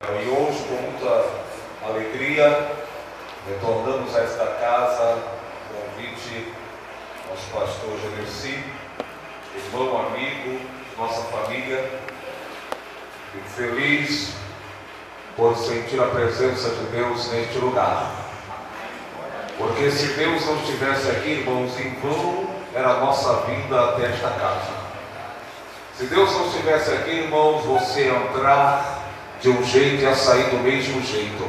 E hoje, com muita alegria, retornamos a esta casa, convite ao nosso pastor Genesi, irmão, amigo, nossa família. Fico feliz por sentir a presença de Deus neste lugar. Porque se Deus não estivesse aqui, irmãos, em vão era a nossa vinda até esta casa. Se Deus não estivesse aqui, irmãos, você ia entrar de um jeito e a sair do mesmo jeito.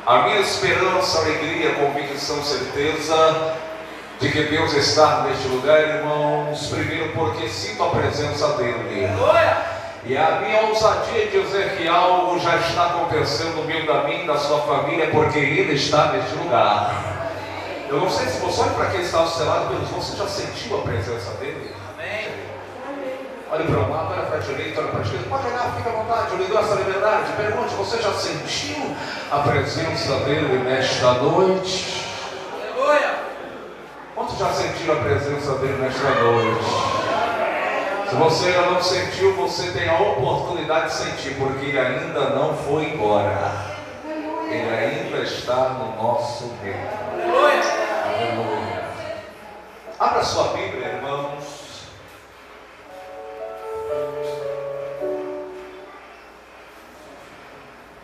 A minha esperança, alegria, convicção, certeza de que Deus está neste lugar, irmãos, primeiro porque sinto a presença dEle. E a minha ousadia de dizer que algo já está acontecendo no meio da minha e da sua família, porque Ele está neste lugar. Eu não sei se você, olha para quem está ao seu lado, você já sentiu a presença dEle? Amém. Olha para um lado, olha para a direita, olha para a esquerda. Pode olhar, fica à vontade, eu lhe dou essa liberdade. Pergunte, você já sentiu a presença dEle nesta noite? Aleluia! Quantos já sentiram a presença dEle nesta noite? Se você ainda não sentiu, você tem a oportunidade de sentir, porque Ele ainda não foi embora. Ele ainda está no nosso meio. Aleluia! Abra sua Bíblia, irmãos.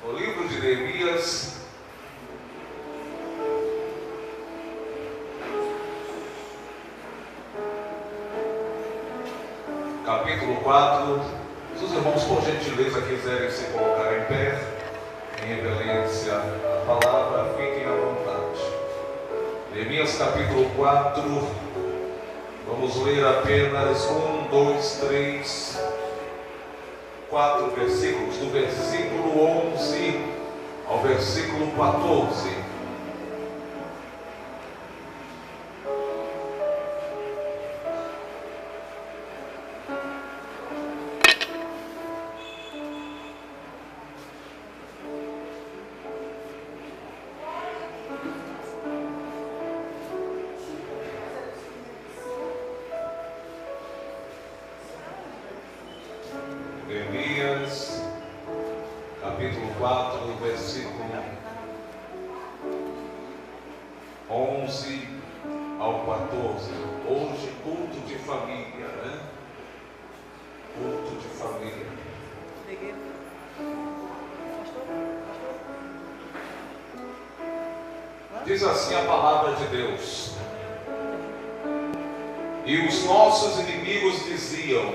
O livro de Neemias, capítulo 4. Se os irmãos, por gentileza, quiserem se colocar em pé, em reverência à palavra, fiquem à vontade. Neemias, capítulo 4. Vamos ler apenas 1, 2, 3, 4 versículos, do versículo 11 ao versículo 14. Neemias, capítulo 4, versículo 11 ao 14. Hoje, culto de família, né? Culto de família. Diz assim a palavra de Deus: e os nossos inimigos diziam: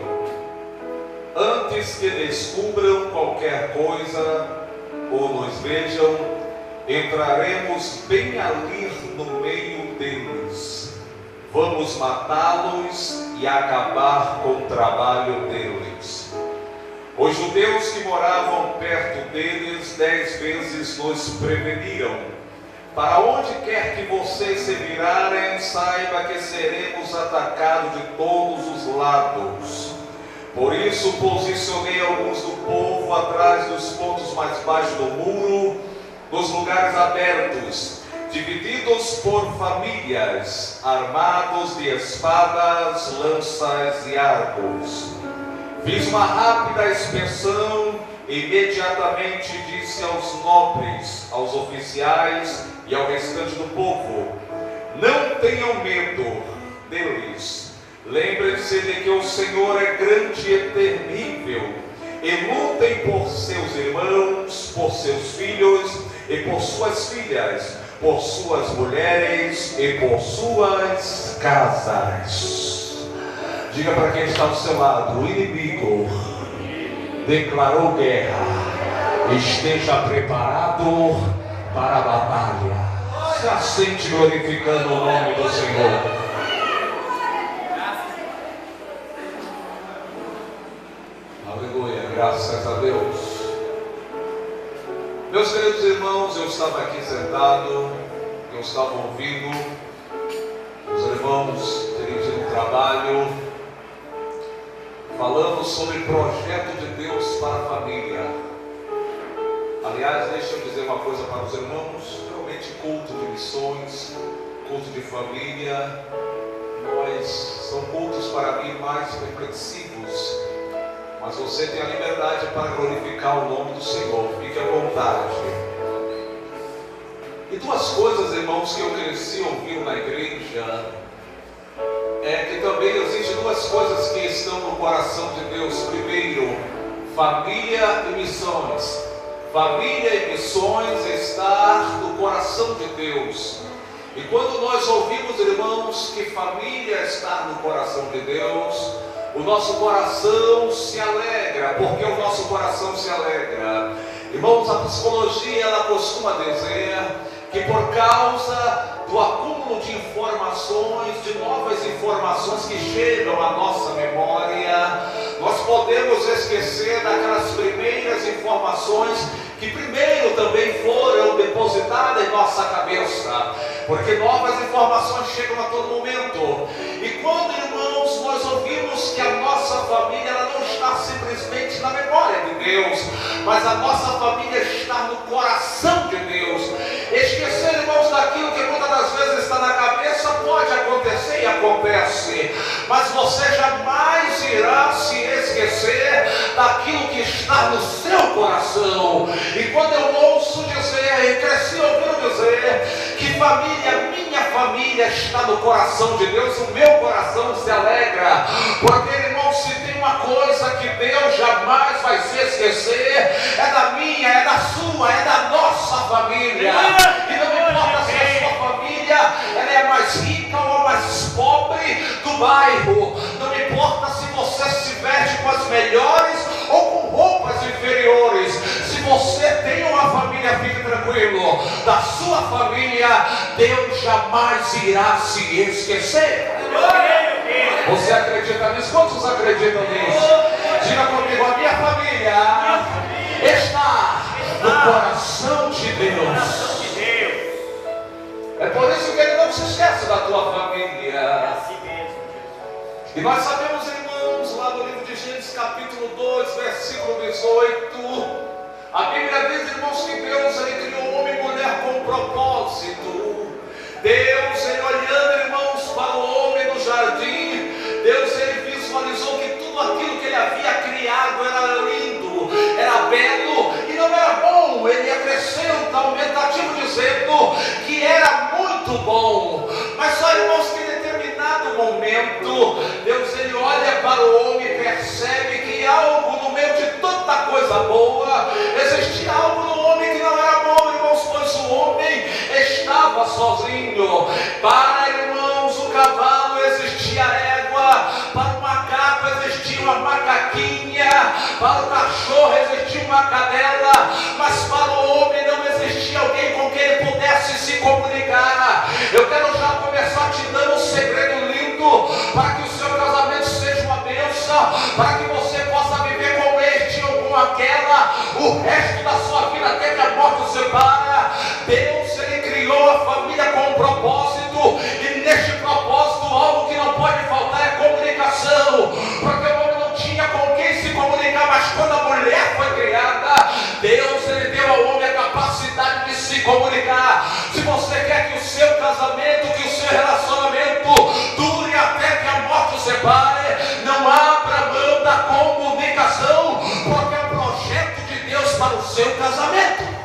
antes que descubram qualquer coisa ou nos vejam, entraremos bem ali no meio deles. Vamos matá-los e acabar com o trabalho deles. Os judeus que moravam perto deles 10 vezes nos preveniram: para onde quer que vocês se virarem, saiba que seremos atacados de todos os lados. Por isso posicionei alguns do povo atrás dos pontos mais baixos do muro, dos lugares abertos, divididos por famílias, armados de espadas, lanças e arcos. Fiz uma rápida inspeção e imediatamente disse aos nobres, aos oficiais e ao restante do povo: não tenham medo deles. Lembrem-se de que o Senhor é grande e terrível, e lutem por seus irmãos, por seus filhos e por suas filhas, por suas mulheres e por suas casas. Diga para quem está ao seu lado: o inimigo declarou guerra, esteja preparado para a batalha. Se assente glorificando o nome do Senhor. Aleluia, graças a Deus. Meus queridos irmãos, eu estava aqui sentado, eu estava ouvindo os irmãos dirigindo o trabalho, falando sobre o projeto de Deus para a família. Aliás, deixa eu dizer uma coisa para os irmãos: realmente, culto de missões, culto de família, são cultos para mim mais reflexivos, mas você tem a liberdade para glorificar o nome do Senhor. Fique vontade. E duas coisas, irmãos, que eu cresci ouvindo na igreja, é que também existem duas coisas que estão no coração de Deus. Primeiro, família e missões. Família e missões está no coração de Deus. E quando nós ouvimos, irmãos, que família está no coração de Deus, o nosso coração se alegra. Porque o nosso coração se alegra? Irmãos, a psicologia ela costuma dizer que por causa do acúmulo de informações, de novas informações que chegam à nossa memória, nós podemos esquecer daquelas primeiras informações que primeiro também foram depositadas em nossa cabeça, porque novas informações chegam a todo momento. E quando, irmãos, nós ouvimos que a nossa família ela não está simplesmente na memória de Deus, mas a nossa família está no coração de Deus. Esquecer, irmãos, daquilo que muitas das vezes está na cabeça pode acontecer e acontece, mas você jamais irá se esquecer daquilo que está no seu coração. E quando eu ouço dizer, e cresci ouvindo dizer, que família, minha família está no coração de Deus, o meu coração se alegra, porque, irmão, se tem uma coisa que Deus jamais vai se esquecer, é da minha, é da sua, é da nossa família. E não importa se a sua família ela é mais rica ou a mais pobre do bairro, não importa se você se veste com as melhores ou com roupas inferiores, se você tem uma família, fique tranquilo, da sua família Deus jamais irá se esquecer. Você acredita nisso? Quantos acreditam nisso? Diga comigo, a minha família está no coração de Deus. É por isso que Ele não se esquece da tua família. E nós sabemos, irmãos, lá no livro de Gênesis capítulo 2, versículo 18, a Bíblia diz, irmãos, que Deus Ele criou homem e mulher com propósito. Deus, Ele olhando, irmãos, para o homem no jardim, Deus, Ele visualizou que tudo aquilo que Ele havia criado era lindo, era belo e não era bom. Ele acrescenta aumentativo dizendo que era muito bom. Mas só, irmãos, que em determinado momento, Deus, Ele olha para o homem e percebe que algo no meio de tanta coisa boa, existia algo no homem que não era bom, irmãos, pois o homem estava sozinho. Para, irmãos, o cavalo existia a égua, para o macaco existia uma macaquinha, para o cachorro existia uma cadela, mas para o homem não existia alguém com quem ele pudesse se comunicar. Eu quero já começar te dando um segredo lindo, para que o seu casamento seja uma bênção, para que você possa viver com este ou com aquela o resto da sua vida até que a morte o separa. Deus, Ele criou a família com um propósito, e neste propósito algo que não pode faltar é comunicação, porque o homem não tinha com quem se comunicar, mas quando a mulher foi criada, Deus, Ele deu ao homem a capacidade de se comunicar. Se você quer que o seu casamento, que o seu relacionamento dure até que a morte o separe, não abra mão da comunicação, porque é o projeto de Deus para o seu casamento.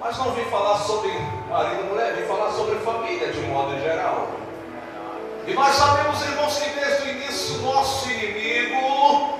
Mas não vim falar sobre marido e mulher, vim falar sobre família de modo geral. E nós sabemos, irmãos, que desde o início nosso inimigo,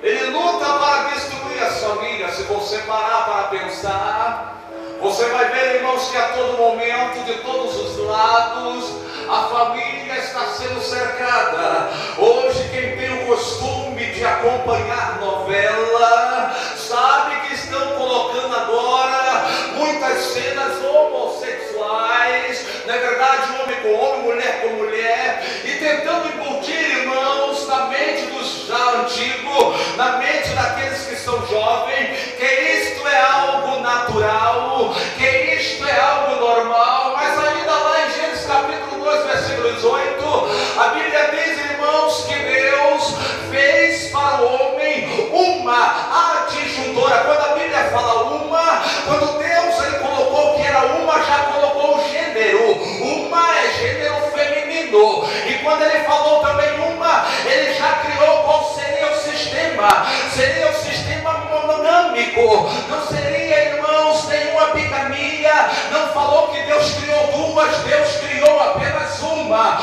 ele luta para destruir as famílias. Se você parar para pensar, você vai ver, irmãos, que a todo momento, de todos os lados, a família está sendo cercada. Hoje, quem tem o costume de acompanhar novela, sabe que estão colocando agora muitas cenas homossexuais, na verdade, homem com homem, mulher com mulher, e tentando embutir, irmãos, na mente dos já antigos, na mente daqueles que são jovens, que isto é algo natural, que isto é algo normal. Mas ainda lá em Gênesis capítulo 2, versículo 18, a Bíblia diz, irmãos, que Deus fez para o homem uma adjuntora. Quando a Bíblia fala uma, quando Deus Ele colocou que era uma, já colocou o gênero. Uma é gênero feminino. E quando Ele falou também uma, Ele já criou qual seria o sistema. Seria o inimigo. Não seria, irmãos, nenhuma bigamia. Não falou que Deus criou duas, Deus criou apenas uma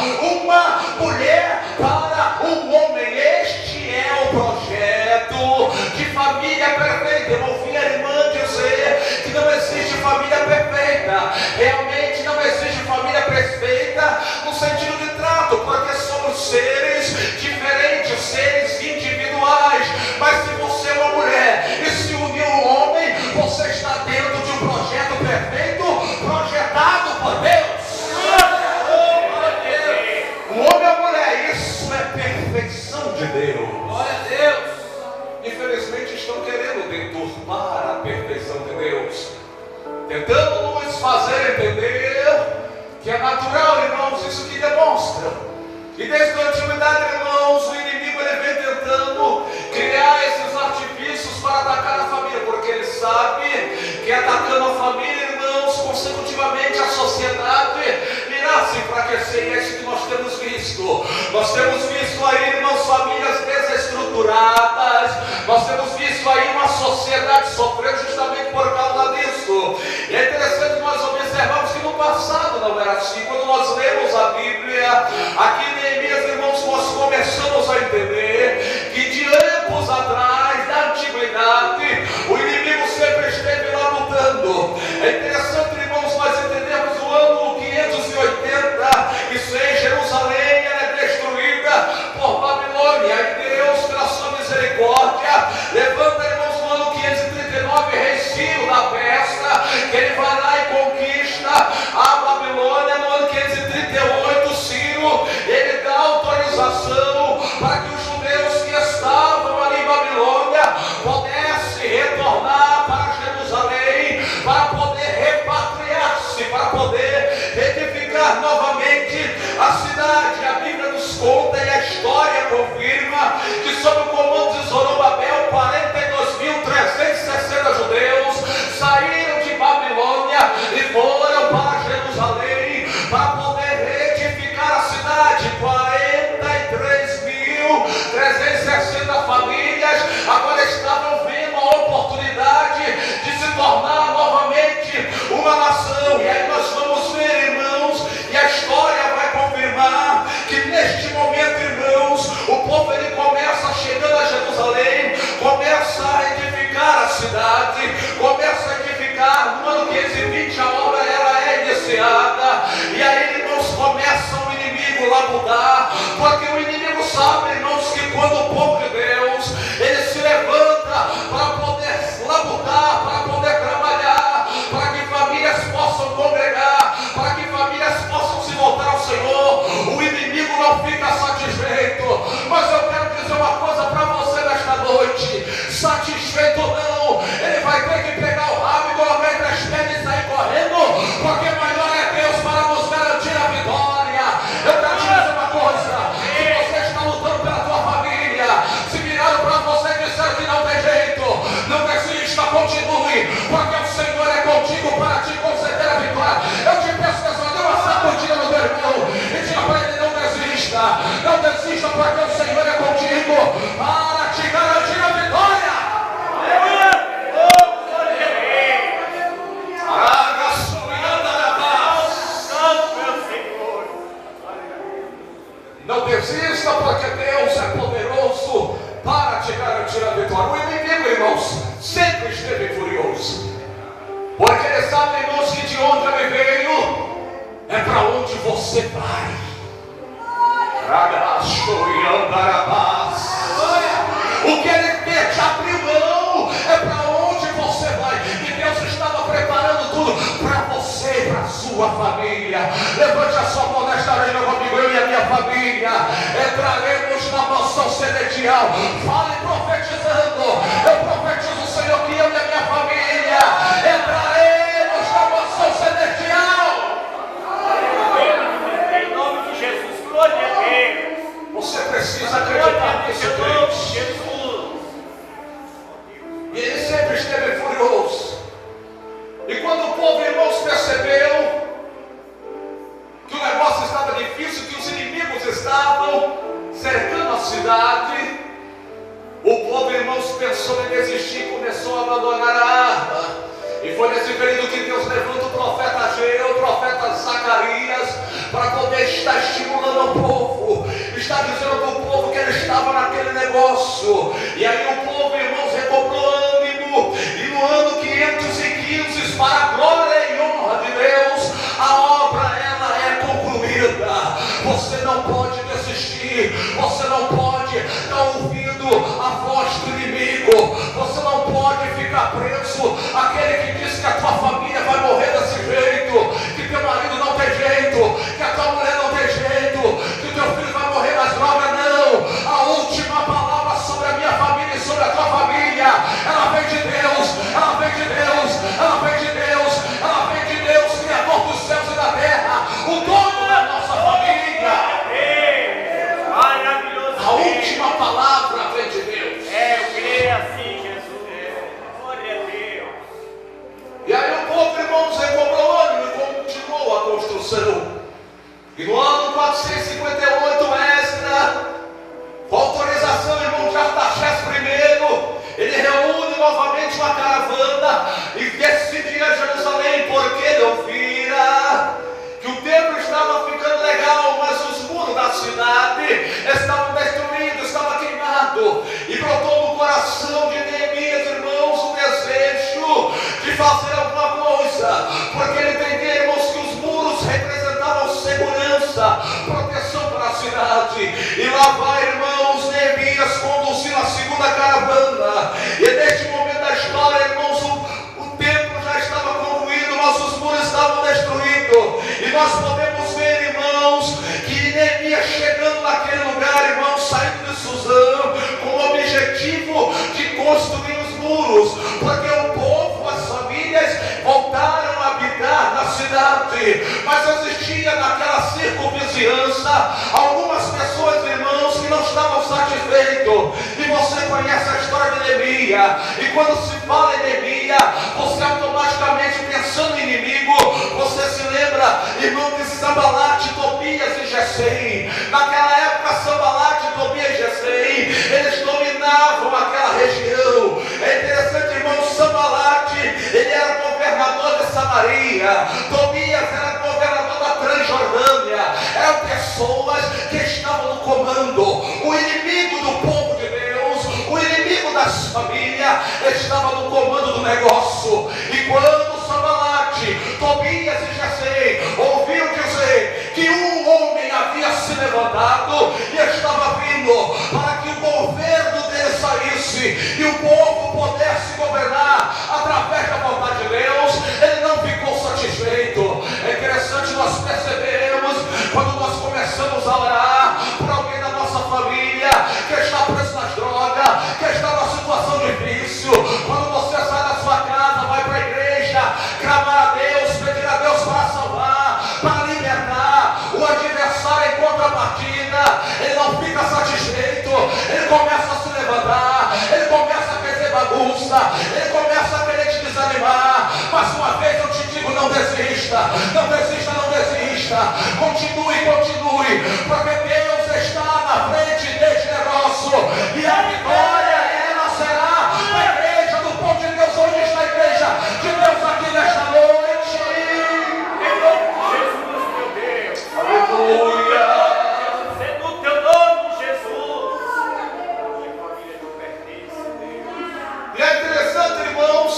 mulher para um homem. Este é o projeto de família perfeita. Eu ouvi a irmã dizer que não existe família perfeita. Realmente não existe família perfeita no sentido de trato, porque somos seres diferentes, seres individuais. Mas se você é uma mulher e se uniu um homem, você está dentro de um projeto perfeito, projetado por Deus. Um homem ou mulher, isso é perfeição de Deus. Glória a Deus. Infelizmente estão querendo deturpar a perfeição de Deus, tentando nos fazer entender que é natural, irmãos, isso que demonstra. E desde a antiguidade, irmãos, o inimigo ele vem tentando criar esses artifícios para atacar a família, porque ele sabe que atacando a família, irmãos, consecutivamente a sociedade irá se enfraquecer. E é isso que nós temos visto. Nós temos visto aí, irmãos, famílias desestruturadas. Nós temos visto aí uma sociedade sofrendo justamente por causa disso. E é interessante nós observarmos que no passado não era assim. Quando nós lemos a Bíblia, aqui em Neemias, irmãos, nós começamos a entender que de anos atrás, da antiguidade, o inimigo sempre esteve lá lutando. É interessante, irmãos, nós entendemos o ano 586, Jerusalém era destruída por Babilônia, e Deus, pela sua misericórdia, levanta, irmãos, no ano 539, rei Ciro da Pérsia, que ele vai lá e conquista a Babilônia. No ano 538, Ciro, ele dá autorização para que os judeus que estavam ali em Babilônia pudessem retornar para Jerusalém, para poder repatriar-se, para poder edificar novamente a cidade. A Bíblia nos conta e a história confirma que sob o comando de Zorobabel, 42.360 judeus saíram de Babilônia e foram para Jerusalém para poder edificar a cidade. 43.360 famílias agora estavam vendo a oportunidade de se tornar novamente uma nação. E aí nós vamos ver, irmãos, e a história vai confirmar que neste momento, irmãos, o povo ele começa chegando a Jerusalém, começa a edificar a cidade, começa a edificar. No ano 520 a obra ela é iniciada, e aí, irmãos, começa o inimigo labutar, porque o inimigo sabe, irmãos, que quando o povo de Deus ele se levanta para poder labutar, para poder trabalhar, para que famílias possam congregar, para que famílias possam se voltar ao Senhor, o inimigo não fica satisfeito. Mas eu quero dizer uma coisa para você nesta noite: satisfeito não, ele vai ter que pegar o rabo e colocar entre as pernas e sair correndo, porque maior é Deus para nos garantir a vitória. Eu quero te dizer uma coisa: se você está lutando pela tua família, se viraram para você e disseram que não tem jeito, não desista, continue, porque o Senhor é contigo para te conceder a vitória. Eu te peço que só dê uma sacudida no teu irmão e diga para ele: não desista, não desista, porque o Senhor é contigo para te garantir a vitória. Não desista, porque Deus é poderoso para te garantir a vitória. O inimigo, irmãos, sempre esteve furioso, porque ele sabe, irmãos, que de onde ele veio é para onde você vai. O que ele quer te abrir mão é para onde você vai. E Deus estava preparando tudo para você e para a sua família. Levante a sua mão nesta arena comigo: eu e a minha família entraremos na mansão celestial. Fale profetizando. Eu profetizo, Senhor, que eu e a minha família entraremos na mansão celestial. Em nome de Jesus, glória a Deus. Você precisa acreditar nisso, Deus. Jesus. E ele sempre esteve furioso. E quando o povo, irmãos, percebeu que o negócio estava difícil, que os inimigos estavam cercando a cidade, ficar preso, aquele que diz que a tua família vai morrer desse jeito, que teu marido não tem jeito, que a tua mulher não tem jeito, que o teu filho vai morrer nas drogas. Não, a última palavra sobre a minha família e sobre a tua família, ela vem de Deus, ela vem de Deus, ela vem de Deus, ela vem de Deus, Criador dos céus e da terra, o dono da nossa família. Maravilhoso. A última palavra vem de Deus. Eu creio assim, Jesus. Glória a Deus. E aí o povo, irmãos, recobrou ânimo e continuou a construção. E no ano 458, Esdras, com autorização, irmão, de Artaxerxes I, ele reúne novamente uma caravana e decide ir a Jerusalém, porque ele ouvira que o templo estava ficando legal, mas os muros da cidade estavam destruídos, estava queimado. E brotou no coração de Neemias, irmãos, o desejo de fazer alguma coisa, porque ele entendia, irmãos, que os muros representavam segurança, proteção para a cidade. E lá vai, irmãos, Neemias conduzindo a segunda caravana. E neste momento da história, irmãos, o templo já estava concluído, mas os muros estavam destruídos. E nós podemos ver, irmãos, que Neemias chegando naquele lugar, irmãos, saindo de Suzã, com o objetivo de construir os muros, porque o povo, as famílias voltaram a habitar na cidade, mas existia naquela circunvizinhança algumas pessoas, irmãos, que não estavam satisfeitos. E você conhece a história de Neemias, e quando se fala em Neemias, você automaticamente, pensando em inimigo, você se lembra, irmão, de Sambalate, Tobias e Gesem. Naquela época, Sambalate, Tobias e Gesem, eles dominavam aquela região. É interessante, irmão, Sambalate, ele era governador de Samaria, Tobias era governador da Transjordânia. Eram pessoas que estavam no comando. O inimigo do povo de Deus, o inimigo das famílias, estava no comando do negócio. E quando Sambalate, Tobias e Gesem ouviram dizer que um homem havia se levantado e estava vindo para que o governo dele saísse e o povo pudesse governar através da vontade de Deus, ele não ficou satisfeito. É interessante nós percebermos, quando nós começamos a orar por alguém da nossa família que está preso nas drogas, que está numa situação difícil, quando você sai da sua casa, vai para a igreja, clamar a Deus, pedir a Deus para salvar, para libertar, o adversário em contrapartida, ele não fica satisfeito, ele começa a se levantar, ele começa a fazer bagunça, ele começa a querer te desanimar. Mas uma vez eu te digo, não desista, não desista, não desista, continue, continue, porque Deus está na frente deste negócio, e a vitória, ela será a igreja do povo de Deus. Onde está a igreja de Deus aqui nesta noite? Em nome de Jesus, meu Deus. Aleluia. É no teu nome, Jesus. Minha família te pertence, Deus. E é interessante, irmãos,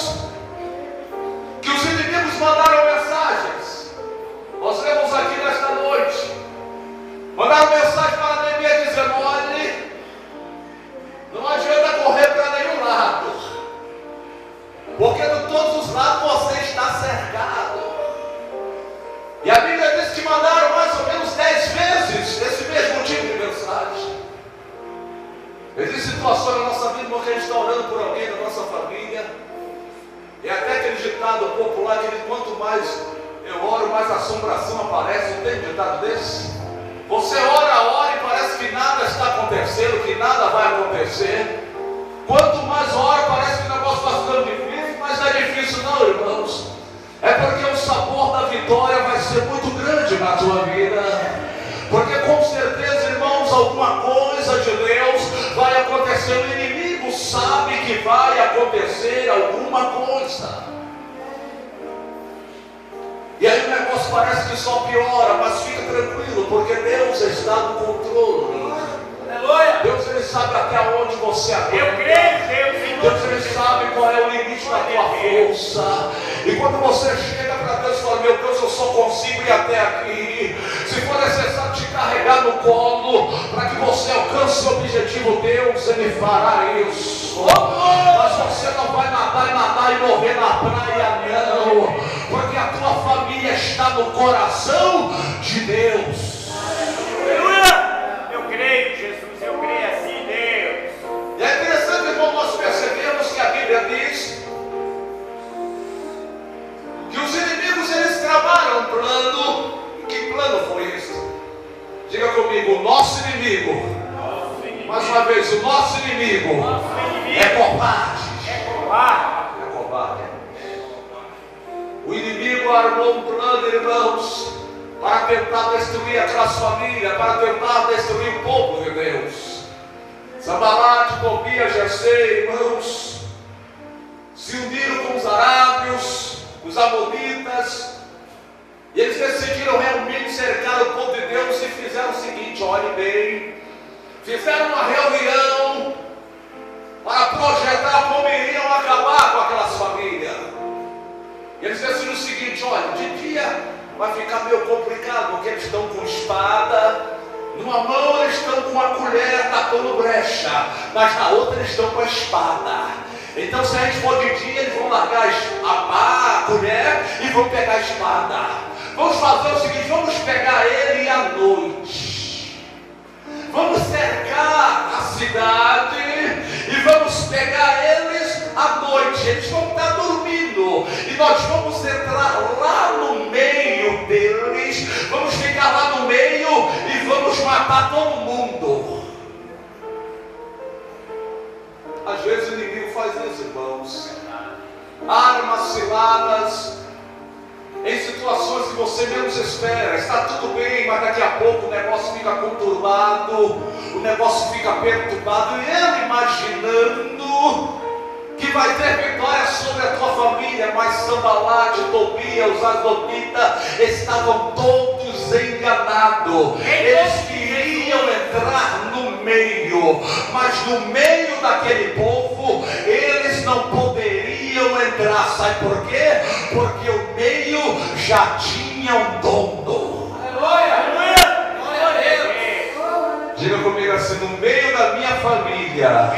que os inimigos mandaram mensagens. Nós lemos aqui nesta noite. Mandaram mensagem para Neemias dizendo: olhe, não adianta correr para nenhum lado, porque de todos os lados você está cercado. E a Bíblia diz que mandaram mais ou menos 10 vezes esse mesmo tipo de mensagem. Existe situações na nossa vida, porque a gente está orando por alguém da nossa família, e até aquele ditado popular que diz: quanto mais eu oro, mais assombração aparece. Não tem um ditado desse? Você ora e parece que nada está acontecendo, que nada vai acontecer. Quanto mais ora, parece que o negócio está ficando difícil, mas não é difícil não, irmãos. É porque o sabor da vitória vai ser muito grande na tua vida. Porque com certeza, irmãos, alguma coisa de Deus vai acontecer. O inimigo sabe que vai acontecer alguma coisa. E aí o negócio parece que só piora, mas fica tranquilo, porque Deus está no controle. Aleluia. Deus, ele sabe até onde você aguenta. Eu creio, Deus, em nome Deus, de ele Jesus. sabe qual é o limite da tua força. E quando você chega para Deus e fala: meu Deus, eu só consigo ir até aqui. Se for necessário te carregar no colo para que você alcance o objetivo, Deus, ele fará isso. Mas você não vai nadar e nadar praia, não, porque a tua família está no coração de Deus. Aleluia! Eu creio, Jesus, eu creio assim, Deus. E é interessante, irmão, nós percebemos que a Bíblia diz que os inimigos, eles tramaram um plano. Que plano foi esse? Diga comigo, o nosso inimigo. Mais uma vez, o nosso inimigo é covarde. É covarde. O inimigo armou um plano, irmãos, para tentar destruir aquelas famílias, para tentar destruir o povo de Deus. Sanbalate, Tobias, Gesem, irmãos, se uniram com os arábios, os amonitas, e eles decidiram realmente cercar o povo de Deus e fizeram o seguinte: olhe bem, fizeram uma reunião para projetar como iriam acabar com aquelas famílias. E eles decidiram o seguinte: olha, de dia vai ficar meio complicado, porque eles estão com espada, numa mão eles estão com uma colher tapando brecha, mas na outra eles estão com a espada. Então, se a gente for de dia, eles vão largar a colher e vão pegar a espada. Vamos fazer o seguinte: vamos pegar ele à noite, vamos cercar a cidade e vamos pegar eles à noite. Eles vão estar dormindo e nós vamos entrar lá no meio deles, vamos ficar lá no meio e vamos matar todo mundo. Às vezes o inimigo faz isso, irmãos. Armas ciladas em situações que você menos espera. Está tudo bem, mas daqui a pouco o negócio fica conturbado, o negócio fica perturbado, e ele imaginando que vai ter vitória sobre a tua família, mas Sanbalate, Tobias, os Adonitas estavam todos enganados. Eles queriam entrar no meio, mas no meio daquele povo eles não poderiam entrar. Sabe por quê? Porque o meio já tinha um dono. Aleluia! Glória a Deus! Diga comigo assim: no meio da minha família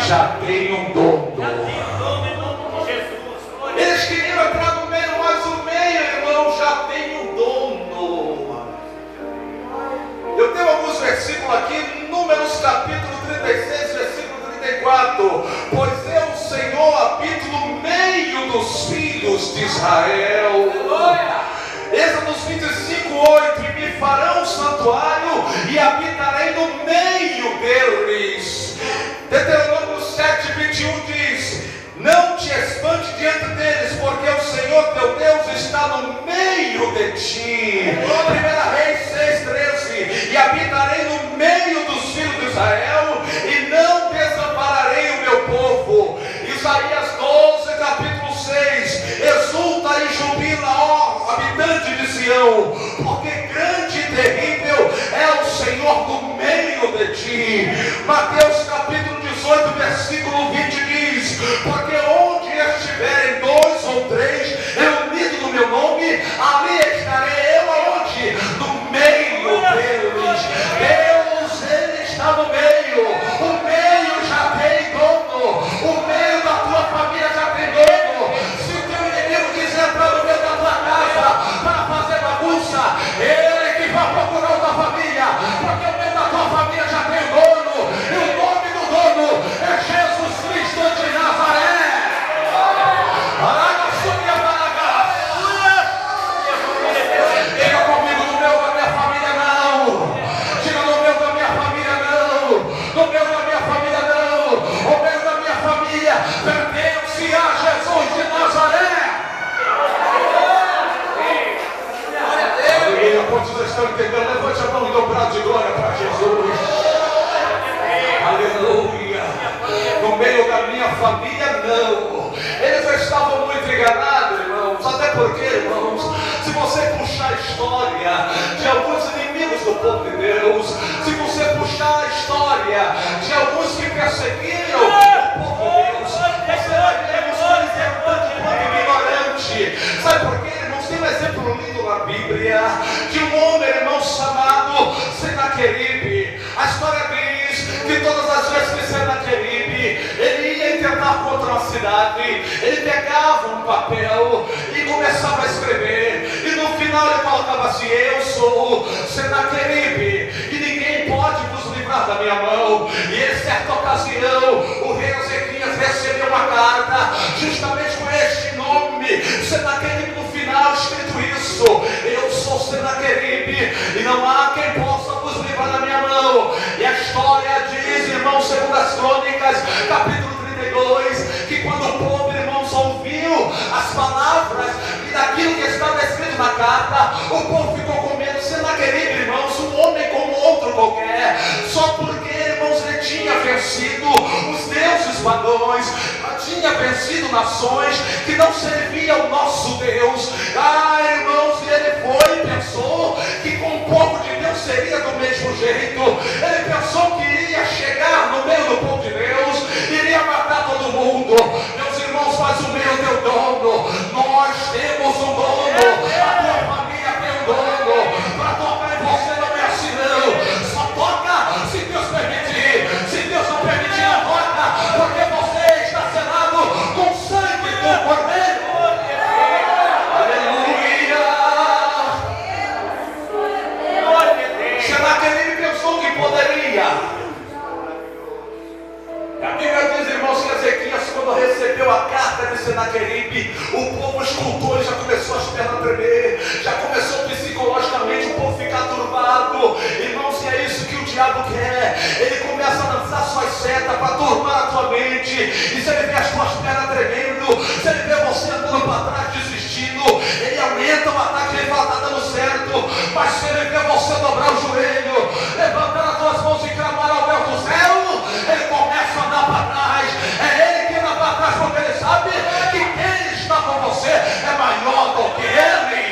já tem um dono. Eles queriam entrar no meio, mas o meio, irmão, já tem um dono. Eu tenho alguns versículos aqui, Números capítulo 36, versículo 34. Pois eu, o Senhor, habito no meio dos filhos de Israel. Êxodo 25:8. E me farão um santuário e habitarei no meio deles. Deuteronômio 7:21 diz: não te espante diante deles, porque o Senhor teu Deus está no meio de ti. 1 Reis 6:13. E habitarei no meio dos filhos de Israel e não desampararei o meu povo. Isaías 12, capítulo 6. Exulta e jubila, ó habitante de Sião, porque grande e terrível é o Senhor no meio de ti. Mateus capítulo 18, versículo 20 diz: porque onde estiverem 2 ou 3 reunidos no meu nome, ali estarei eu. Aonde? No meio deles. Deus, ele está no meio. O meio já tem dono. O meio da tua família já tem dono. Se o teu inimigo quiser entrar no meio da tua casa para fazer bagunça, ele que vai procurar o da família, porque o meio da tua família já tem dono. E o nome do dono é Jesus Cristo de Nazaré. Diga comigo: no meu da minha família não. Diga: no meu da minha família não. No meu da minha família não. O meu da minha família pertence a Jesus de Nazaré. Aleluia. Quantos estão entendendo? Levante a mão e dê um brado de glória para Jesus. Aleluia. No meio da minha família não. Eles estavam muito enganados, irmãos. Até porque, irmãos, se você puxar a história de alguns inimigos do povo de Deus, se você puxar a história de alguns que perseguiram o povo de Deus, você vai ver que eles eram tanto quanto ignorantes. Sabe por quê, irmãos? Tem um exemplo lindo na Bíblia de um homem, irmão, chamado Senaqueribe. A história diz que todas as vezes que Senaqueribe ele ia tentar contra a cidade, ele pegava um papel e começava a escrever, e no final ele colocava assim: eu sou Senaqueribe, e ninguém pode vos livrar da minha mão. E em certa ocasião, o rei Ezequias recebeu uma carta, justamente com este nome, Senaqueribe, no final escrito isso: eu sou Senaqueribe, e não há quem possa vos livrar da minha mão. E a história diz, irmãos, segundo as Crônicas, capítulo 32, que quando o povo, irmãos, ouviu as palavras e daquilo que estava escrito na carta, o povo ficou com medo. Senaqueribe, irmãos, um homem como outro qualquer, só porque, irmãos, ele tinha vencido os deuses pagãos, tinha vencido nações que não serviam ao nosso Deus. Irmãos, e ele foi e pensou que com o povo de Deus seria do mesmo jeito. Ele pensou que iria chegar no meio do povo de Deus, iria matar todo mundo. Meus irmãos, mas o meu teu dono, nós temos um dono, a tua família tem um dono. Para tocar em você não é assim não, só toca se Deus permitir. Se Deus não permitir, não toca, porque você está selado com o sangue do Cordeiro. Aleluia. Senaqueribe pensou que poderia. A Bíblia diz, irmãos, que Ezequias, quando recebeu a carta de Senaqueribe, o povo escutou e já começou as pernas a tremer, já começou psicologicamente o povo ficar turbado. Irmãos, e é isso que o diabo quer. Ele começa a lançar suas setas para turbar a tua mente, e se ele vê as tuas pernas tremendo, se ele vê você andando para trás desistindo, ele aumenta o ataque. Ele fala: está dando certo. Mas se ele vê você dobrar o joelho, levantar as tuas mãos e clamar ao Deus do céu, ele começa a andar para trás. É ele que anda para trás, porque ele sabe que quem está com você é maior do que ele.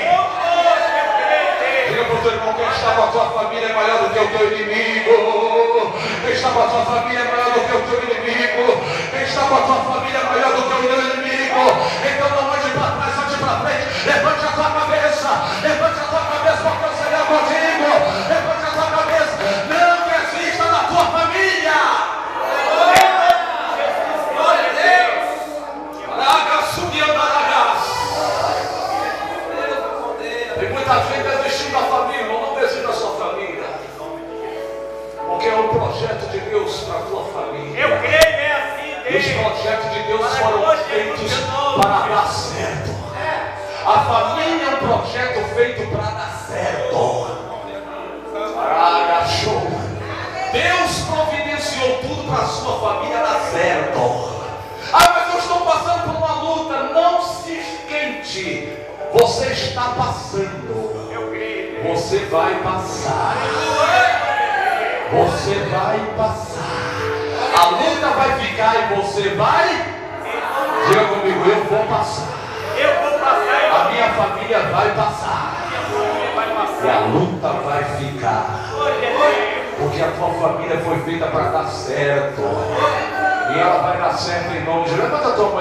Diga para o teu irmão: quem está com a tua família é maior do que o teu inimigo. Quem está com a tua família é maior do que o teu inimigo. Quem está com a tua família é maior do que o teu inimigo. Então não ande para trás, ande para frente. Levante a tua cabeça, levante a tua cabeça, porque o Senhor é contigo. Levante a tua cabeça, não desista da tua família. Glória a Deus. Tem muita gente desistindo da família. Não desista da sua família, porque é um projeto de Deus para a tua família. Eu creio, é assim, Os Deus. projetos de Deus foram feitos para dar certo. A família é um projeto feito para dar certo. Deus providenciou tudo para a sua família dar certo. Mas eu estou passando por uma luta. Não se esquente. Você está passando. Eu creio. Você vai passar. Você vai passar. A luta vai ficar e você vai. Diga comigo: eu vou passar. Eu vou passar. A minha família vai passar. E a luta vai ficar. Porque a tua família foi feita para dar certo. E ela vai dar certo em nome de Jesus. Levanta a tua mão